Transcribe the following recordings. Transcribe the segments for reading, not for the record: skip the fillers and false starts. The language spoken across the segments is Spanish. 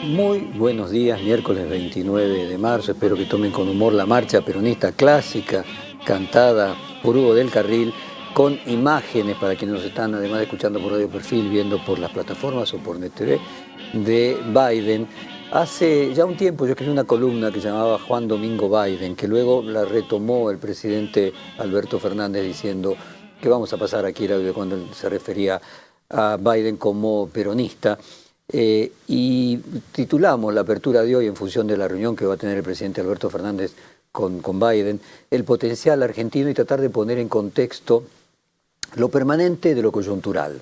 Muy buenos días, miércoles 29 de marzo. Espero que tomen con humor la marcha peronista clásica, cantada por Hugo del Carril, con imágenes para quienes nos están, además de escuchando por Radio Perfil, viendo por las plataformas o por NetTV, de Biden. Hace ya un tiempo yo escribí una columna que se llamaba Juan Domingo Biden, que luego la retomó el presidente Alberto Fernández diciendo que vamos a pasar aquí el audio cuando él se refería a Biden como peronista. Y titulamos la apertura de hoy en función de la reunión que va a tener el presidente Alberto Fernández con Biden, el potencial argentino, y tratar de poner en contexto lo permanente de lo coyuntural.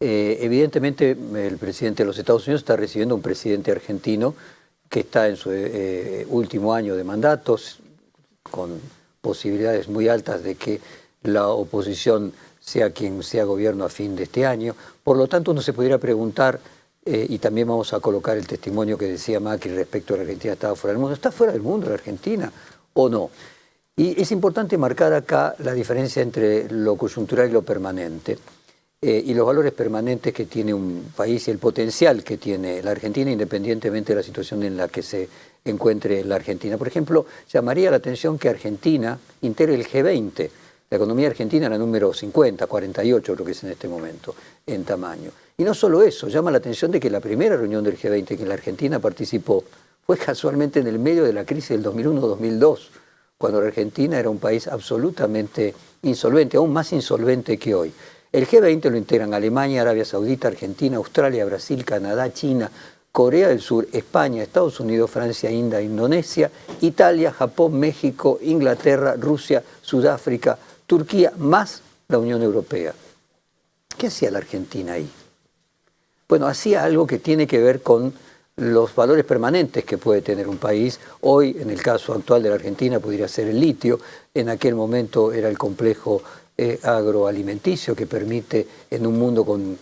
Evidentemente el presidente de los Estados Unidos está recibiendo un presidente argentino que está en su último año de mandatos, con posibilidades muy altas de que la oposición sea quien sea gobierno a fin de este año. Por lo tanto, uno se pudiera preguntar, y también vamos a colocar el testimonio que decía Macri respecto a la Argentina estaba fuera del mundo. ¿Está fuera del mundo la Argentina o no? Y es importante marcar acá la diferencia entre lo coyuntural y lo permanente, y los valores permanentes que tiene un país y el potencial que tiene la Argentina independientemente de la situación en la que se encuentre la Argentina. Por ejemplo, llamaría la atención que Argentina integre el G20. La economía argentina es la número 50, 48 creo que es en este momento, en tamaño. Y no solo eso, llama la atención de que la primera reunión del G20 que la Argentina participó fue casualmente en el medio de la crisis del 2001-2002, cuando la Argentina era un país absolutamente insolvente, aún más insolvente que hoy. El G20 lo integran Alemania, Arabia Saudita, Argentina, Australia, Brasil, Canadá, China, Corea del Sur, España, Estados Unidos, Francia, India, Indonesia, Italia, Japón, México, Inglaterra, Rusia, Sudáfrica, Turquía, más la Unión Europea. ¿Qué hacía la Argentina ahí? Bueno, hacía algo que tiene que ver con los valores permanentes que puede tener un país. Hoy, en el caso actual de la Argentina, podría ser el litio. En aquel momento era el complejo agroalimenticio que permite, en un mundo con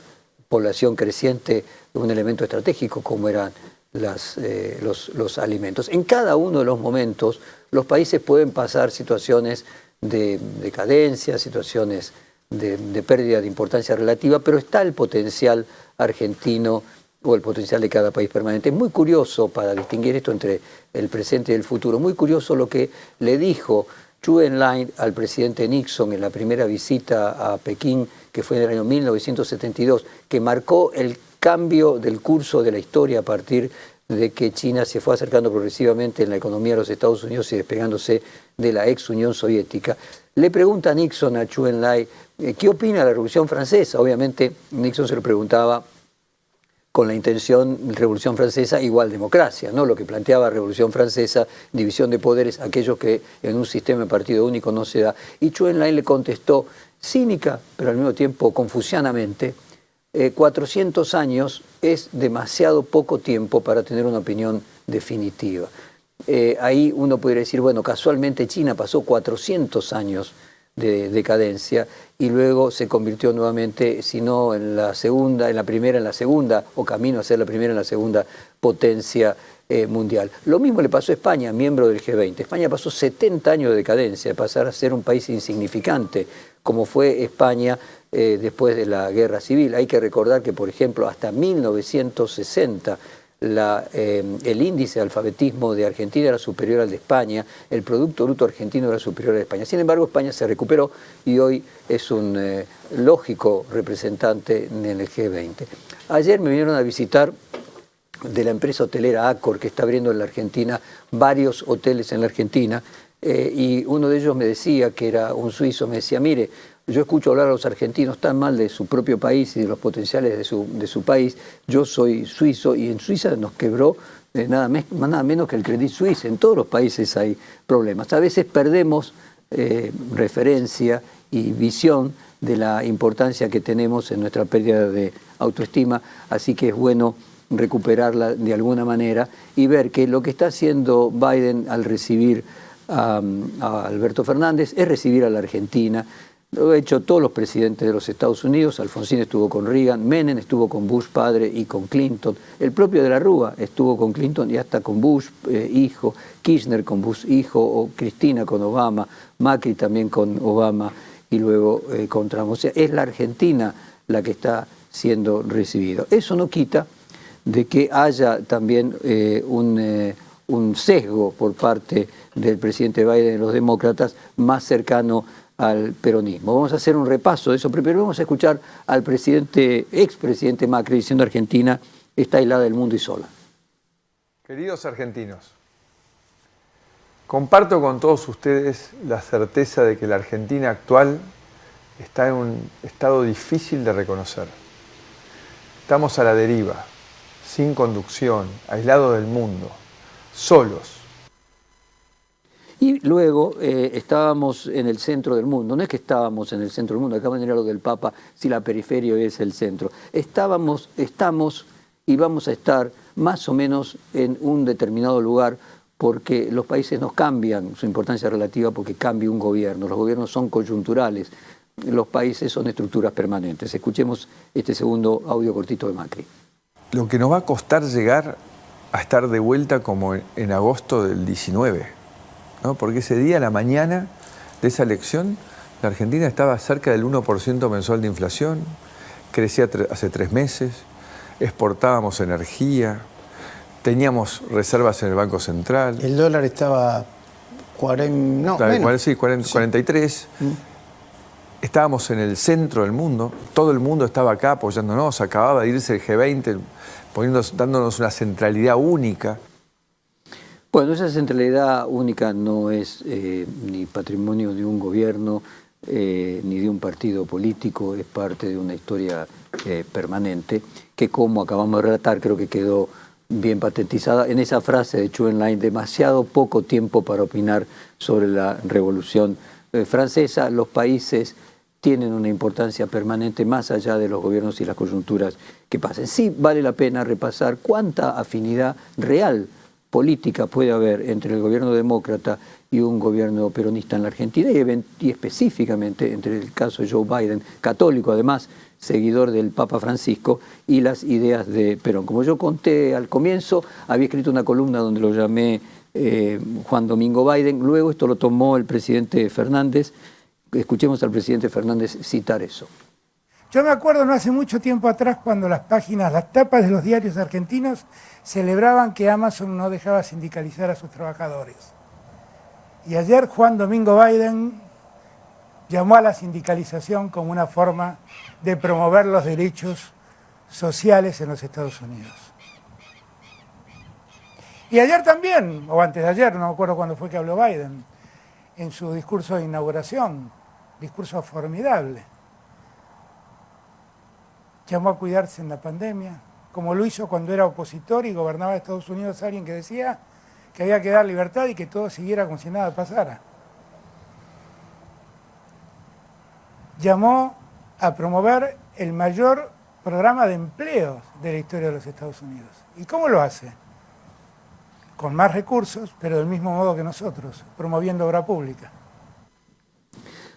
población creciente, un elemento estratégico como eran los alimentos. En cada uno de los momentos, los países pueden pasar situaciones de decadencia, situaciones de pérdida de importancia relativa, pero está el potencial argentino o el potencial de cada país permanente. Es muy curioso, para distinguir esto entre el presente y el futuro, muy curioso lo que le dijo Zhou Enlai al presidente Nixon en la primera visita a Pekín, que fue en el año 1972, que marcó el cambio del curso de la historia a partir de que China se fue acercando progresivamente en la economía de los Estados Unidos y despegándose de la ex Unión Soviética. Le pregunta a Nixon a Zhou Enlai, ¿qué opina de la Revolución Francesa? Obviamente Nixon se lo preguntaba con la intención, Revolución Francesa igual democracia, ¿no? Lo que planteaba Revolución Francesa, división de poderes, aquello que en un sistema de partido único no se da. Y Zhou Enlai le contestó, cínica, pero al mismo tiempo confucianamente, 400 años es demasiado poco tiempo para tener una opinión definitiva. Ahí uno podría decir, bueno, casualmente China pasó 400 años de decadencia y luego se convirtió nuevamente, si no en la segunda, en la primera, en la segunda, o camino a ser la primera, en la segunda potencia mundial. Lo mismo le pasó a España, miembro del G20. España pasó 70 años de decadencia, de pasar a ser un país insignificante, como fue España después de la Guerra Civil. Hay que recordar que, por ejemplo, hasta 1960, el índice de alfabetismo de Argentina era superior al de España, el Producto Bruto Argentino era superior al de España. Sin embargo, España se recuperó y hoy es un lógico representante en el G20. Ayer me vinieron a visitar de la empresa hotelera Accor, que está abriendo en la Argentina varios hoteles en la Argentina, y uno de ellos me decía, que era un suizo, me decía, mire, yo escucho hablar a los argentinos tan mal de su propio país y de los potenciales de su país. Yo soy suizo y en Suiza nos quebró nada menos que el Credit Suisse. En todos los países hay problemas. A veces perdemos referencia y visión de la importancia que tenemos en nuestra pérdida de autoestima, así que es bueno recuperarla de alguna manera y ver que lo que está haciendo Biden al recibir a Alberto Fernández es recibir a la Argentina. Lo han hecho todos los presidentes de los Estados Unidos. Alfonsín estuvo con Reagan, Menem estuvo con Bush padre y con Clinton, el propio de la Rúa estuvo con Clinton y hasta con Bush hijo, Kirchner con Bush hijo, o Cristina con Obama, Macri también con Obama y luego con Trump. O sea, es la Argentina la que está siendo recibida. Eso no quita de que haya también un sesgo por parte del presidente Biden y los demócratas más cercano al peronismo. Vamos a hacer un repaso de eso, pero primero vamos a escuchar al expresidente Macri diciendo Argentina está aislada del mundo y sola. Queridos argentinos, comparto con todos ustedes la certeza de que la Argentina actual está en un estado difícil de reconocer. Estamos a la deriva, sin conducción, aislados del mundo, solos. Y luego estábamos en el centro del mundo. No es que estábamos en el centro del mundo, acá venía lo del Papa, si la periferia es el centro. Estamos y vamos a estar más o menos en un determinado lugar porque los países nos cambian su importancia relativa porque cambia un gobierno. Los gobiernos son coyunturales, los países son estructuras permanentes. Escuchemos este segundo audio cortito de Macri. Lo que nos va a costar llegar a estar de vuelta como en agosto del 19, ¿no? Porque ese día, a la mañana de esa elección, la Argentina estaba cerca del 1% mensual de inflación, crecía hace 3 meses, exportábamos energía, teníamos reservas en el Banco Central. El dólar estaba 43. Estábamos en el centro del mundo, todo el mundo estaba acá apoyándonos, acababa de irse el G20, dándonos una centralidad única. Bueno, esa centralidad única no es ni patrimonio de un gobierno ni de un partido político, es parte de una historia permanente que, como acabamos de relatar, creo que quedó bien patentizada en esa frase de Zhou Enlai, demasiado poco tiempo para opinar sobre la Revolución Francesa. Los países tienen una importancia permanente más allá de los gobiernos y las coyunturas que pasen. Sí vale la pena repasar cuánta afinidad real política puede haber entre el gobierno demócrata y un gobierno peronista en la Argentina y específicamente entre el caso de Joe Biden, católico además, seguidor del Papa Francisco, y las ideas de Perón. Como yo conté al comienzo, había escrito una columna donde lo llamé Juan Domingo Biden, luego esto lo tomó el presidente Fernández. Escuchemos al presidente Fernández citar eso. Yo me acuerdo no hace mucho tiempo atrás cuando las tapas de los diarios argentinos celebraban que Amazon no dejaba sindicalizar a sus trabajadores. Y ayer Juan Domingo Biden llamó a la sindicalización como una forma de promover los derechos sociales en los Estados Unidos. Y ayer también, o antes de ayer, no me acuerdo cuándo fue que habló Biden, en su discurso de inauguración, discurso formidable, llamó a cuidarse en la pandemia, como lo hizo cuando era opositor y gobernaba Estados Unidos alguien que decía que había que dar libertad y que todo siguiera como si nada pasara. Llamó a promover el mayor programa de empleo de la historia de los Estados Unidos. ¿Y cómo lo hace? Con más recursos, pero del mismo modo que nosotros, promoviendo obra pública.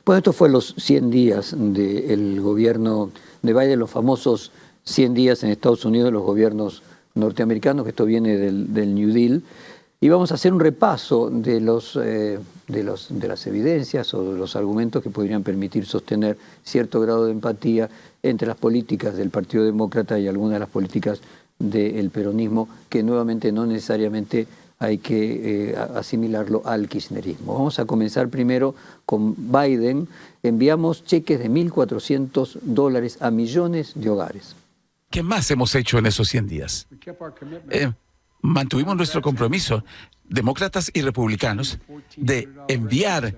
Bueno, esto fue los 100 días del gobierno de Biden, los famosos 100 días en Estados Unidos de los gobiernos norteamericanos, que esto viene del New Deal. Y vamos a hacer un repaso de las evidencias o de los argumentos que podrían permitir sostener cierto grado de empatía entre las políticas del Partido Demócrata y algunas de las políticas del peronismo, que nuevamente no necesariamente hay que asimilarlo al kirchnerismo. Vamos a comenzar primero con Biden. Enviamos cheques de $1.400 a millones de hogares. ¿Qué más hemos hecho en esos 100 días? Mantuvimos nuestro compromiso, demócratas y republicanos, de enviar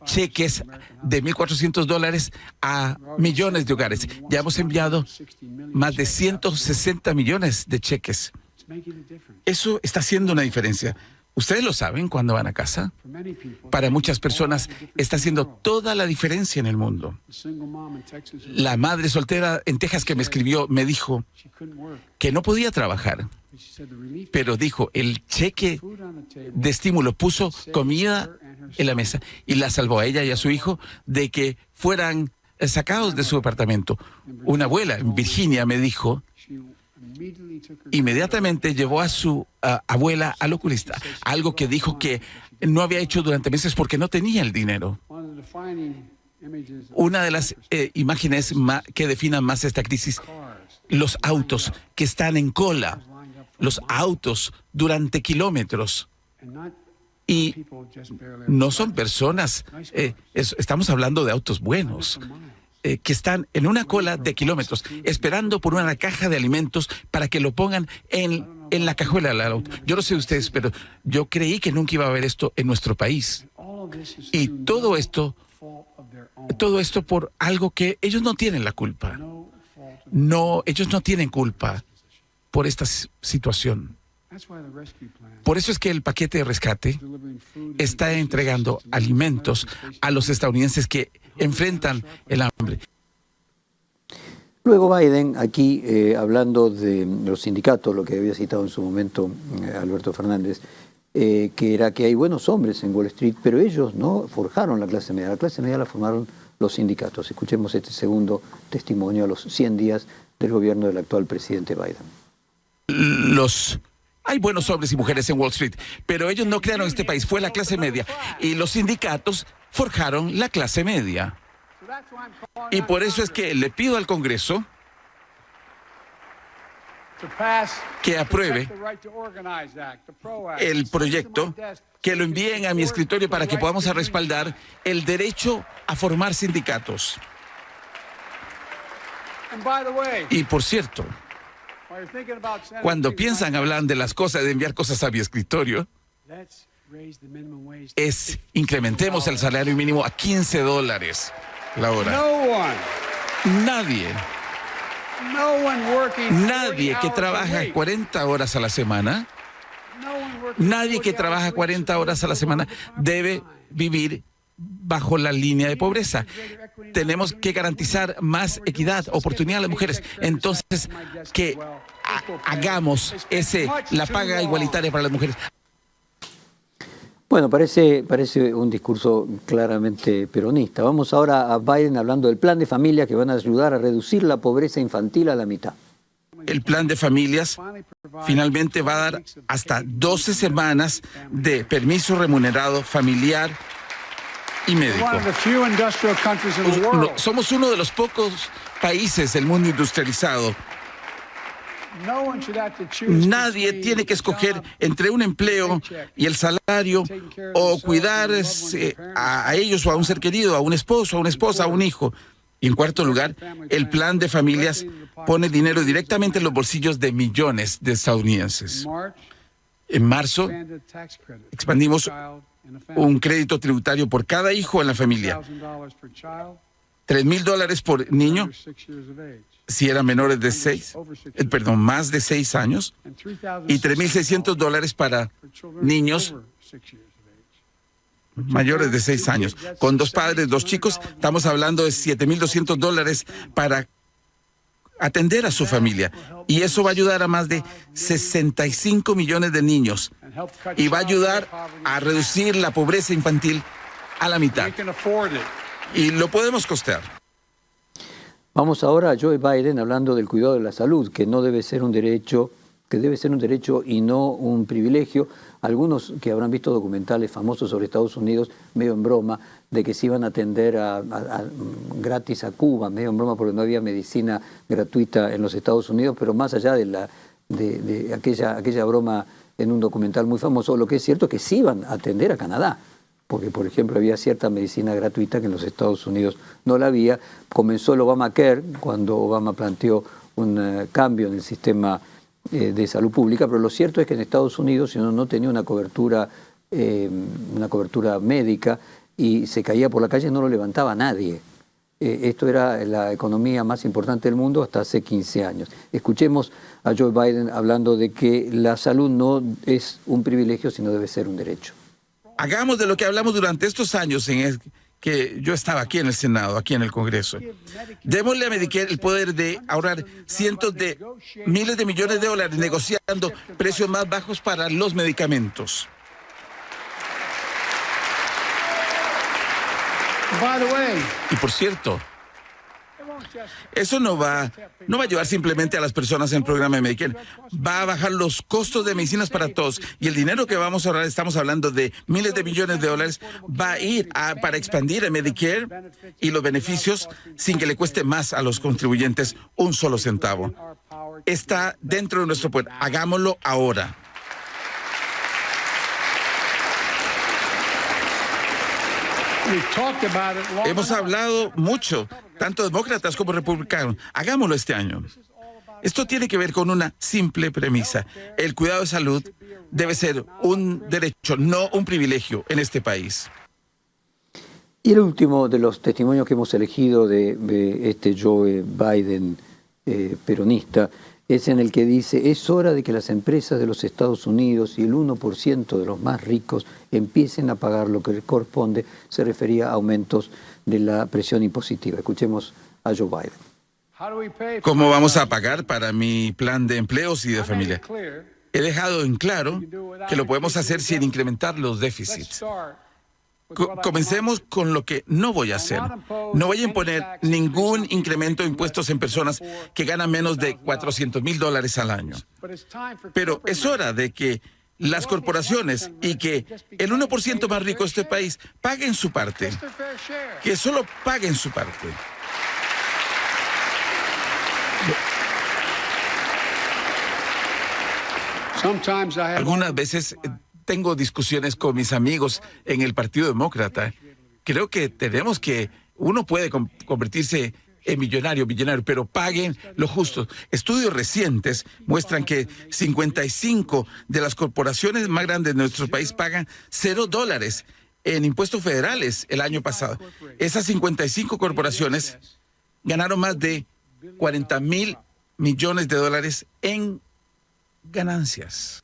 cheques de $1.400 a millones de hogares. Ya hemos enviado más de 160 millones de cheques. Eso está haciendo una diferencia. ¿Ustedes lo saben cuando van a casa? Para muchas personas está haciendo toda la diferencia en el mundo. La madre soltera en Texas que me escribió me dijo que no podía trabajar, pero dijo, el cheque de estímulo puso comida en la mesa y la salvó a ella y a su hijo de que fueran sacados de su apartamento. Una abuela en Virginia me dijo, inmediatamente llevó a su abuela al oculista, algo que dijo que no había hecho durante meses porque no tenía el dinero. Una de las imágenes que definan más esta crisis los autos que están en cola, los autos durante kilómetros. Y no son personas, estamos hablando de autos buenos, que están en una cola de kilómetros, esperando por una caja de alimentos para que lo pongan en la cajuela del auto. Yo no sé ustedes, pero yo creí que nunca iba a haber esto en nuestro país. Y todo esto por algo que ellos no tienen la culpa. No, ellos no tienen culpa por esta situación. Por eso es que el paquete de rescate está entregando alimentos a los estadounidenses que enfrentan el hambre. Luego Biden, aquí hablando de los sindicatos, lo que había citado en su momento Alberto Fernández, que era que hay buenos hombres en Wall Street, pero ellos no forjaron la clase media la formaron los sindicatos. Escuchemos este segundo testimonio a los 100 días del gobierno del actual presidente Biden. Hay buenos hombres y mujeres en Wall Street, pero ellos no crearon este país, fue la clase media. Y los sindicatos forjaron la clase media. Y por eso es que le pido al Congreso que apruebe el proyecto, que lo envíen a mi escritorio para que podamos respaldar el derecho a formar sindicatos. Y por cierto, cuando piensan hablar de las cosas, de enviar cosas a mi escritorio, incrementemos el salario mínimo a $15 la hora. Nadie que trabaja 40 horas a la semana, nadie que trabaja 40 horas a la semana debe vivir bajo la línea de pobreza. Tenemos que garantizar más equidad, oportunidad a las mujeres. Entonces, que hagamos la paga igualitaria para las mujeres. Bueno, parece un discurso claramente peronista. Vamos ahora a Biden hablando del plan de familia que van a ayudar a reducir la pobreza infantil a la mitad. El plan de familias finalmente va a dar hasta 12 semanas de permiso remunerado familiar y médico. Somos uno de los pocos países del mundo industrializado. Nadie tiene que escoger entre un empleo y el salario o cuidar a ellos o a un ser querido, a un esposo, a una esposa, a un hijo. Y en cuarto lugar, el plan de familias pone dinero directamente en los bolsillos de millones de estadounidenses. En marzo, expandimos un crédito tributario por cada hijo en la familia. $3,000 por niño si eran menores de más de 6 años, y $3,600 para niños mayores de 6 años. Con 2 padres, 2 chicos, estamos hablando de $7,200 para atender a su familia. Y eso va a ayudar a más de 65 millones de niños. Y va a ayudar a reducir la pobreza infantil a la mitad. Y lo podemos costear. Vamos ahora a Joe Biden hablando del cuidado de la salud, que no debe ser un derecho, que debe ser un derecho y no un privilegio. Algunos que habrán visto documentales famosos sobre Estados Unidos, medio en broma, de que se iban a atender gratis a Cuba, medio en broma porque no había medicina gratuita en los Estados Unidos, pero más allá de aquella broma en un documental muy famoso, lo que es cierto es que sí iban a atender a Canadá, porque por ejemplo había cierta medicina gratuita que en los Estados Unidos no la había. Comenzó el Obamacare cuando Obama planteó un cambio en el sistema de salud pública, pero lo cierto es que en Estados Unidos, si uno no tenía una cobertura médica y se caía por la calle, no lo levantaba nadie. Esto era la economía más importante del mundo hasta hace 15 años. Escuchemos a Joe Biden hablando de que la salud no es un privilegio, sino debe ser un derecho. Hagamos de lo que hablamos durante estos años que yo estaba aquí en el Senado, aquí en el Congreso. Démosle a Medicare el poder de ahorrar cientos de miles de millones de dólares negociando precios más bajos para los medicamentos. Y por cierto, Eso no va a ayudar simplemente a las personas en el programa de Medicare. Va a bajar los costos de medicinas para todos. Y el dinero que vamos a ahorrar, estamos hablando de miles de millones de dólares, va a ir para expandir el Medicare y los beneficios sin que le cueste más a los contribuyentes un solo centavo. Está dentro de nuestro poder. Hagámoslo ahora. Hemos hablado mucho, tanto demócratas como republicanos. Hagámoslo este año. Esto tiene que ver con una simple premisa. El cuidado de salud debe ser un derecho, no un privilegio en este país. Y el último de los testimonios que hemos elegido de este Joe Biden peronista es en el que dice: es hora de que las empresas de los Estados Unidos y el 1% de los más ricos empiecen a pagar lo que les corresponde. Se refería a aumentos de la presión impositiva. Escuchemos a Joe Biden. ¿Cómo vamos a pagar para mi plan de empleos y de familia? He dejado en claro que lo podemos hacer sin incrementar los déficits. Comencemos con lo que no voy a hacer. No voy a imponer ningún incremento de impuestos en personas que ganan menos de $400,000 al año. Pero es hora de que las corporaciones y que el 1% más rico de este país paguen su parte. Que solo paguen su parte. Algunas veces tengo discusiones con mis amigos en el Partido Demócrata. Creo que uno puede convertirse en millonario, pero paguen lo justo. Estudios recientes muestran que 55 de las corporaciones más grandes de nuestro país pagan $0 en impuestos federales el año pasado. Esas 55 corporaciones ganaron más de $40,000 millones en ganancias.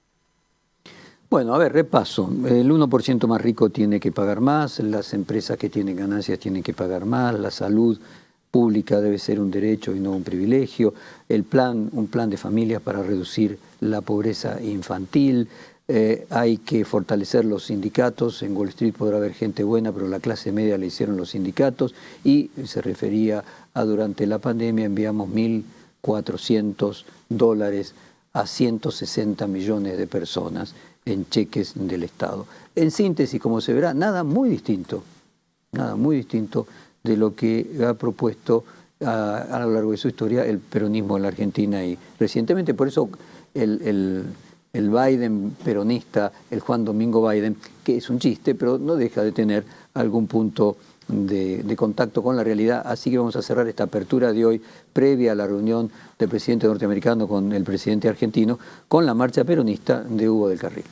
Bueno, a ver, repaso. El 1% más rico tiene que pagar más, las empresas que tienen ganancias tienen que pagar más, la salud pública debe ser un derecho y no un privilegio, un plan de familias para reducir la pobreza infantil, hay que fortalecer los sindicatos. En Wall Street podrá haber gente buena, pero la clase media le hicieron los sindicatos, y se refería a durante la pandemia enviamos $1.400 a 160 millones de personas en cheques del Estado. En síntesis, como se verá, nada muy distinto de lo que ha propuesto a lo largo de su historia el peronismo en la Argentina y recientemente. Por eso el Biden peronista, el Juan Domingo Biden, que es un chiste, pero no deja de tener algún punto de contacto con la realidad. Así que vamos a cerrar esta apertura de hoy, previa a la reunión del presidente norteamericano con el presidente argentino, con la marcha peronista de Hugo del Carril.